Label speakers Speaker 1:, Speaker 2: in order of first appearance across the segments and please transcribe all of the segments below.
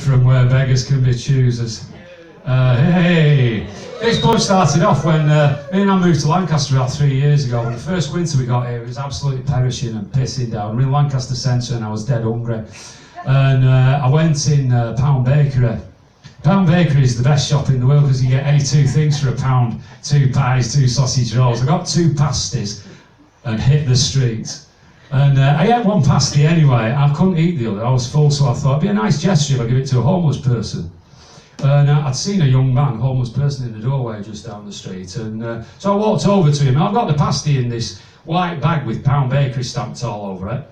Speaker 1: from where beggars can be choosers. Hey! This bunch started off when me and I moved to Lancaster about 3 years ago. And the first winter we got here, it was absolutely perishing and pissing down. We're in Lancaster Centre and I was dead hungry. And I went in Pound Bakery. Pound Bakery is the best shop in the world because you get any two things for £1. 2 pies, 2 sausage rolls. I got 2 pasties and hit the streets. And I ate 1 pasty anyway. I couldn't eat the other. I was full, so I thought it'd be a nice gesture if I give it to a homeless person. And I'd seen a young man, homeless person, in the doorway just down the street. And so I walked over to him. And I've got the pasty in this white bag with Pound Bakery stamped all over it.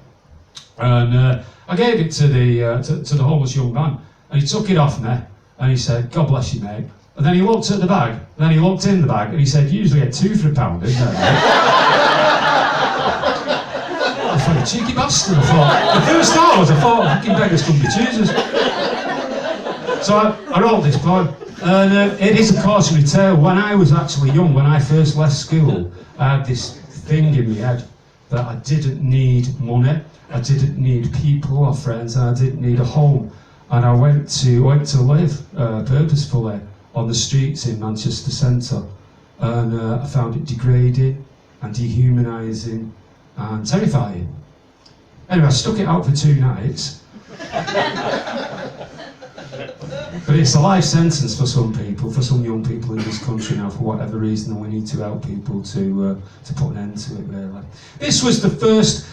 Speaker 1: And I gave it to the homeless young man. And he took it off me. And he said, "God bless you, mate." And then he looked at the bag, and then he looked in the bag, and he said, "You usually get 2 for £1, isn't it?" I thought, "You cheeky bastard." I thought, the first thought was, I thought, fucking beggars come be choosers. So I wrote this poem, and it is a cautionary tale. When I was actually young, when I first left school, I had this thing in my head that I didn't need money, I didn't need people or friends, and I didn't need a home. And I went to live purposefully on the streets in Manchester Centre, and I found it degrading and dehumanising and terrifying. Anyway, I stuck it out for 2 nights. But it's a life sentence for some people, for some young people in this country now, for whatever reason, and we need to help people to put an end to it, really. This was the first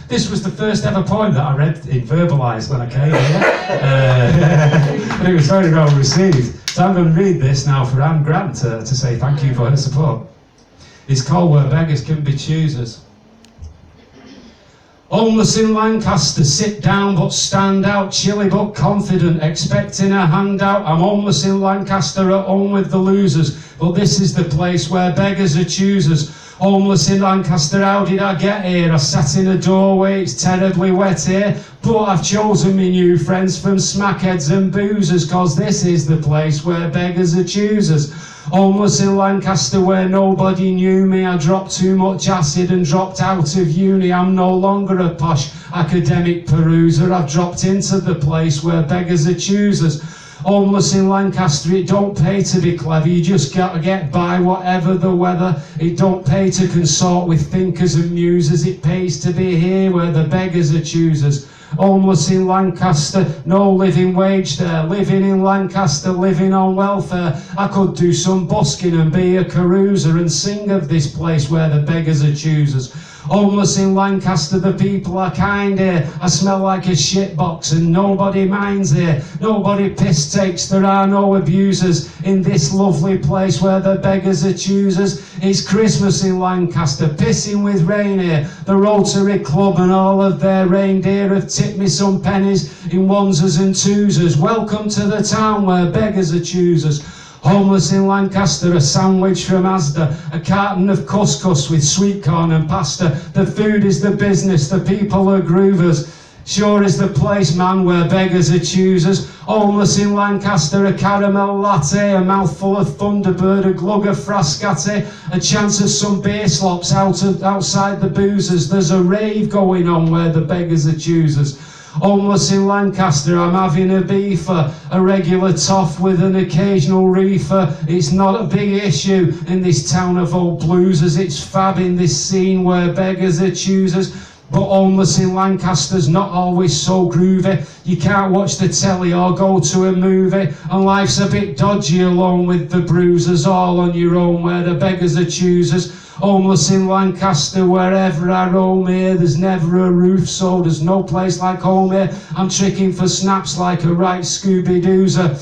Speaker 1: ever poem that I read in verbalised when I came here, and it was very well received. So I'm going to read this now for Anne Grant to say thank you for her support. It's called Where Beggars Can Be Choosers. Homeless in Lancaster, sit down but stand out, chilly but confident, expecting a handout. I'm homeless in Lancaster, at home with the losers, but this is the place where beggars are choosers. Homeless in Lancaster, how did I get here? I sat in a doorway, it's terribly wet here, but I've chosen me new friends from smackheads and boozers, cause this is the place where beggars are choosers. Homeless in Lancaster where nobody knew me, I dropped too much acid and dropped out of uni. I'm no longer a posh academic peruser, I've dropped into the place where beggars are choosers. Homeless in Lancaster, it don't pay to be clever, you just gotta get by whatever the weather. It don't pay to consort with thinkers and musers, it pays to be here where the beggars are choosers. Homeless in Lancaster, no living wage there, living in Lancaster, living on welfare. I could do some busking and be a carouser and sing of this place where the beggars are choosers. Homeless in Lancaster, the people are kind here. I smell like a shitbox and nobody minds here. Nobody piss takes, there are no abusers in this lovely place where the beggars are choosers. It's Christmas in Lancaster, pissing with rain here. The Rotary Club and all of their reindeer have tipped me some pennies in onesers and twosers. Welcome to the town where beggars are choosers. Homeless in Lancaster, a sandwich from Asda, a carton of couscous with sweet corn and pasta. The food is the business, the people are groovers. Sure is the place, man, where beggars are choosers. Homeless in Lancaster, a caramel latte, a mouthful of Thunderbird, a glug of Frascati, a chance of some beer slops outside the boozers. There's a rave going on where the beggars are choosers. Homeless in Lancaster, I'm having a beefer, a regular toff with an occasional reefer. It's not a big issue in this town of old bluesers. It's fab in this scene where beggars are choosers. But homeless in Lancaster's not always so groovy. You can't watch the telly or go to a movie, and life's a bit dodgy alone with the bruisers, all on your own where the beggars are choosers. Homeless in Lancaster, wherever I roam here, there's never a roof, so there's no place like home here. I'm tricking for snaps like a right Scooby-Doozer.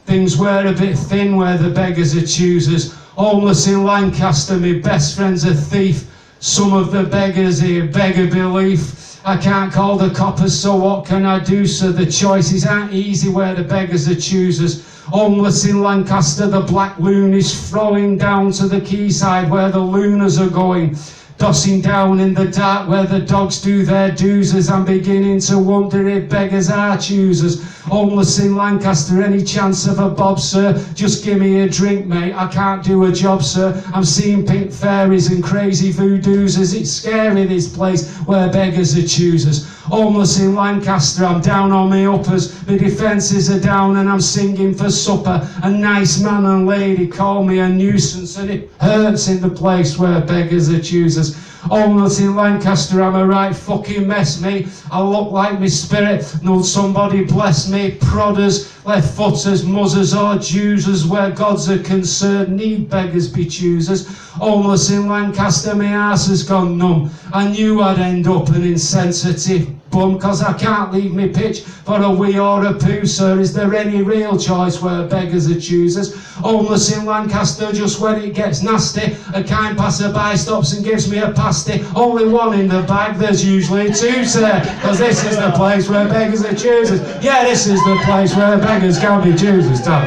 Speaker 1: Things wear a bit thin where the beggars are choosers. Homeless in Lancaster, my best friend's a thief. Some of the beggars here beg a belief. I can't call the coppers, so what can I do? So the choices aren't easy where the beggars are choosers. Homeless in Lancaster, the black loon is throwing down to the quayside where the looners are going. Dossing down in the dark where the dogs do their doos, as I'm beginning to wonder if beggars are choosers. Homeless in Lancaster, any chance of a bob, sir? Just give me a drink, mate, I can't do a job, sir. I'm seeing pink fairies and crazy voodoos, as it's scary this place where beggars are choosers. Homeless in Lancaster, I'm down on me uppers. My defences are down and I'm singing for supper. A nice man and lady call me a nuisance, and it hurts in the place where beggars are choosers. Homeless in Lancaster, I'm a right fucking mess, me. I look like me spirit, no somebody bless me. Prodders, left footers, muzzers or Jewsers, where gods are concerned, need beggars be choosers. Homeless in Lancaster, my arse has gone numb. I knew I'd end up an insensitive bum, cause I can't leave me pitch for a wee or a poo, sir. Is there any real choice where beggars are choosers? Homeless in Lancaster, just when it gets nasty, a kind passerby stops and gives me a pasty. Only one in the bag, there's usually two, sir, cause this is the place where beggars are choosers. Yeah, this is the place where beggars can be choosers, Tom.